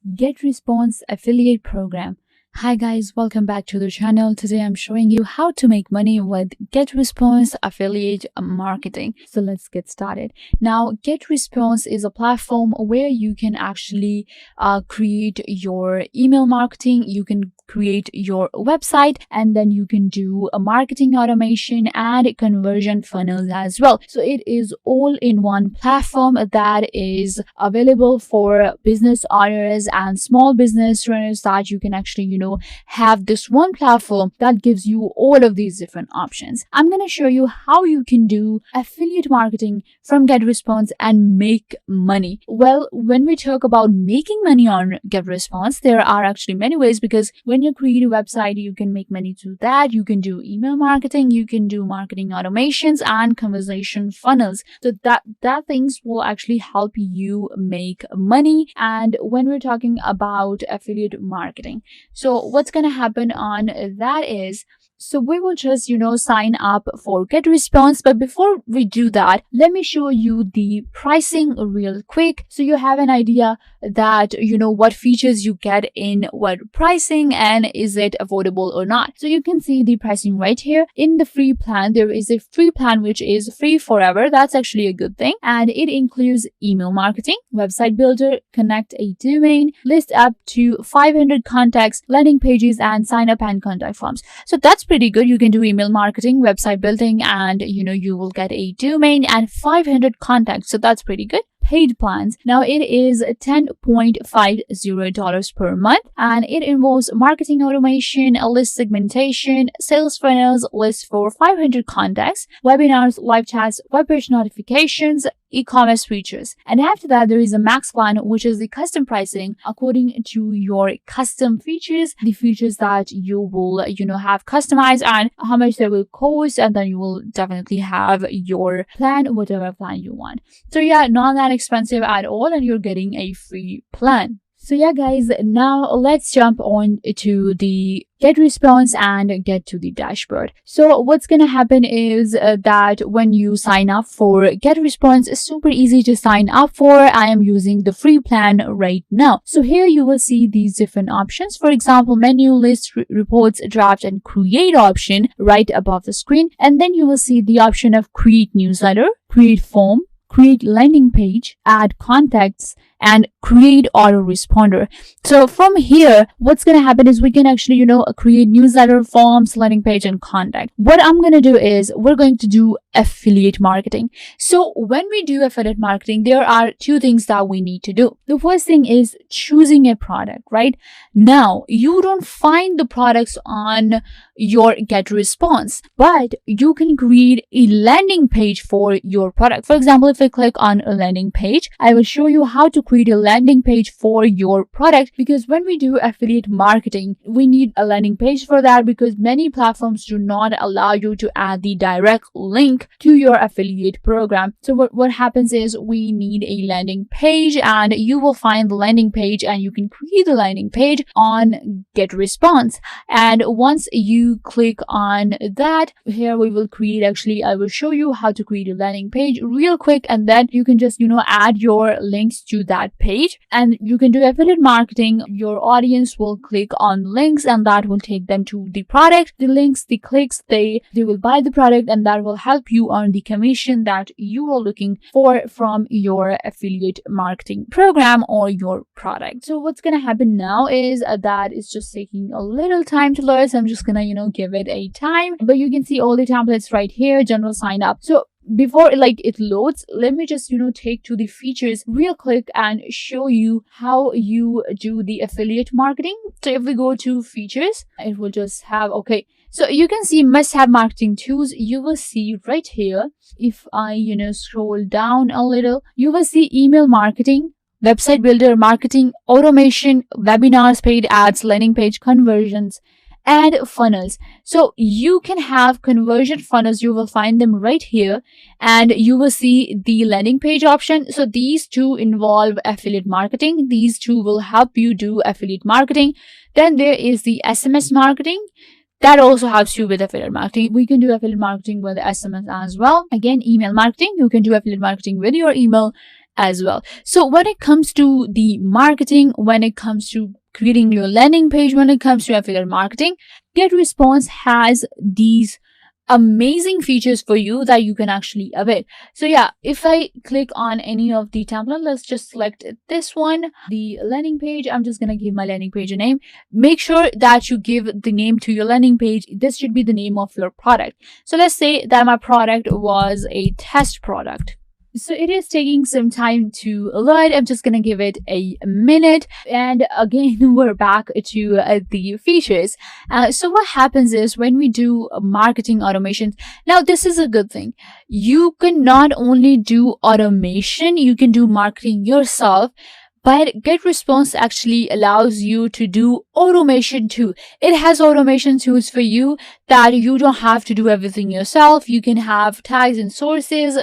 GetResponse Affiliate Program. Hi guys, welcome back to the channel. Today I'm showing you how to make money with GetResponse Affiliate Marketing. So let's get started. Now, GetResponse is a platform where you can actually create your email marketing. You can create your website, and then you can do a marketing automation and conversion funnels as well. So it is all in one platform that is available for business owners and small business runners, that you can actually have this one platform that gives you all of these different options. I'm going to show you how you can do affiliate marketing from GetResponse and make money. Well, when we talk about making money on GetResponse, there are actually many ways, because when you create a website, you can make money through that. You can do email marketing, you can do marketing automations and conversation funnels. So that things will actually help you make money. And when we're talking about affiliate marketing, so what's going to happen on that is, so we will just, sign up for GetResponse. But before we do that, let me show you the pricing real quick, so you have an idea that, what features you get in what pricing and is it affordable or not. So you can see the pricing right here. In the free plan, there is a free plan which is free forever. That's actually a good thing. And it includes email marketing, website builder, connect a domain, list up to 500 contacts, landing pages, and sign up and contact forms. So that's pretty good. You can do email marketing, website building, and you will get a domain and 500 contacts. So that's pretty good. Paid plans. Now it is $10.50 per month, and it involves marketing automation, list segmentation, sales funnels, lists for 500 contacts, webinars, live chats, web page notifications, e-commerce features. And after that, there is a max plan, which is the custom pricing according to your custom features, the features that you will have customized and how much they will cost, and then you will definitely have your plan, whatever plan you want. So yeah, not that expensive at all, and you're getting a free plan. So yeah guys, now let's jump on to the GetResponse and get to the dashboard. So what's gonna happen is that when you sign up for GetResponse, it's super easy to sign up for. I am using the free plan right now. So here you will see these different options. For example, menu, list, reports, draft, and create option right above the screen. And then you will see the option of create newsletter, create form, create landing page, add contacts, and create autoresponder. So from here, what's going to happen is we can actually, create newsletter, forms, landing page, and contact. What I'm going to do is we're going to do affiliate marketing. So when we do affiliate marketing, there are two things that we need to do. The first thing is choosing a product, right? Now, you don't find the products on your GetResponse, but you can create a landing page for your product. For example, if I click on a landing page, I will show you how to create a landing page for your product, because when we do affiliate marketing, we need a landing page for that, because many platforms do not allow you to add the direct link to your affiliate program. So what happens is we need a landing page, and you will find the landing page and you can create the landing page on GetResponse. And once you click on that, here we will create, actually I will show you how to create a landing page real quick, and then you can just add your links to that page, and you can do affiliate marketing. Your audience will click on links, and that will take them to the product. The links, the clicks, they will buy the product, and that will help you earn the commission that you are looking for from your affiliate marketing program or your product. So what's gonna happen now is that it's just taking a little time to load. So I'm just gonna give it a time, but you can see all the templates right here, general sign up. So before it loads, let me just take to the features real quick and show you how you do the affiliate marketing. So if we go to features, it will just have, okay, so you can see must have marketing tools. You will see right here, if I scroll down a little, you will see email marketing, website builder, marketing automation, webinars, paid ads, landing page conversions, and funnels. So you can have conversion funnels. You will find them right here, and you will see the landing page option. So these two involve affiliate marketing. These two will help you do affiliate marketing. Then there is the SMS marketing. That also helps you with affiliate marketing. We can do affiliate marketing with SMS as well. Again, email marketing. You can do affiliate marketing with your email. as well. So when it comes to the marketing, when it comes to creating your landing page, when it comes to affiliate marketing, GetResponse has these amazing features for you that you can actually avail. So yeah, if I click on any of the template, let's just select this one, the landing page. I'm just gonna give my landing page a name. Make sure that you give the name to your landing page. This should be the name of your product. So let's say that my product was a test product. So it is taking some time to load. I'm just gonna give it a minute, and again we're back to the features. So what happens is when we do marketing automation, now this is a good thing. You can not only do automation, you can do marketing yourself, but GetResponse actually allows you to do automation too. It has automation tools for you that you don't have to do everything yourself. You can have tags and sources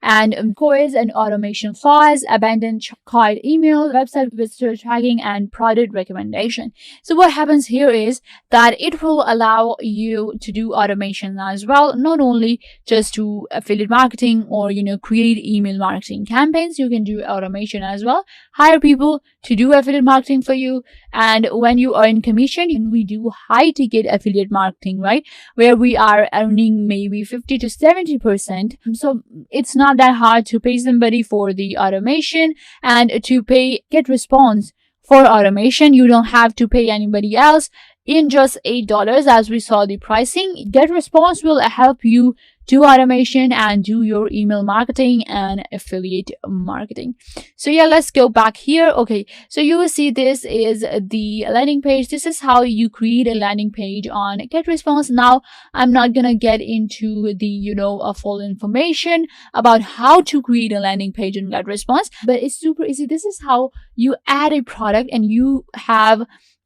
and quiz and automation files, abandoned cart emails, website visitor tracking, and product recommendation. So what happens here is that it will allow you to do automation as well, not only just to affiliate marketing or create email marketing campaigns. You can do automation as well. Hire people to do affiliate marketing for you, and when you earn commission, we do high ticket affiliate marketing, right, where we are earning maybe 50 to 70%. So it's not that hard to pay somebody for the automation and to pay GetResponse for automation. You don't have to pay anybody else. In just $8, as we saw the pricing, GetResponse will help you do automation and do your email marketing and affiliate marketing. So yeah, let's go back here. Okay, so you will see this is the landing page. This is how you create a landing page on GetResponse. Now, I'm not gonna get into the full information about how to create a landing page on GetResponse, but it's super easy. This is how you add a product and you have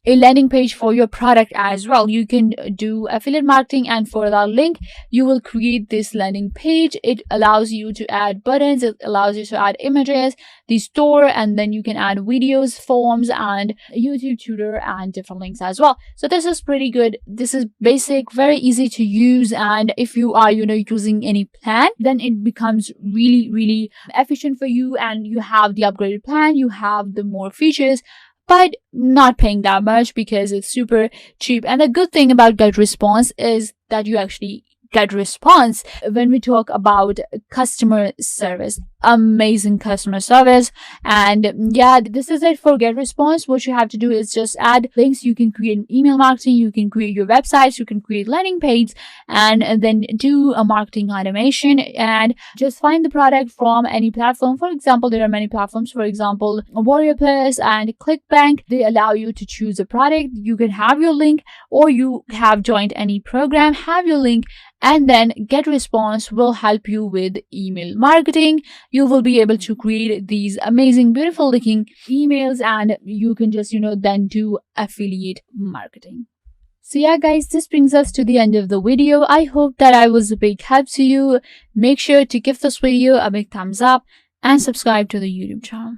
a landing page for your product as well. You can do affiliate marketing, and for that link you will create this landing page. It allows you to add buttons, it allows you to add images, the store, and then you can add videos, forms, and YouTube tutor and different links as well. So this is pretty good. This is basic, very easy to use, and if you are using any plan, then it becomes really efficient for you, and you have the upgraded plan, you have the more features, but not paying that much because it's super cheap. And the good thing about GetResponse is that you actually get response when we talk about customer service. Amazing customer service. And yeah, this is it for GetResponse. What you have to do is just add links. You can create email marketing, you can create your websites, you can create landing pages, and then do a marketing automation and just find the product from any platform. For example, there are many platforms. For example, Warrior Plus and ClickBank, they allow you to choose a product. You can have your link, or you have joined any program, have your link, and then GetResponse will help you with email marketing. You will be able to create these amazing, beautiful looking emails, and you can just, then do affiliate marketing. So yeah, guys, this brings us to the end of the video. I hope that I was a big help to you. Make sure to give this video a big thumbs up and subscribe to the YouTube channel.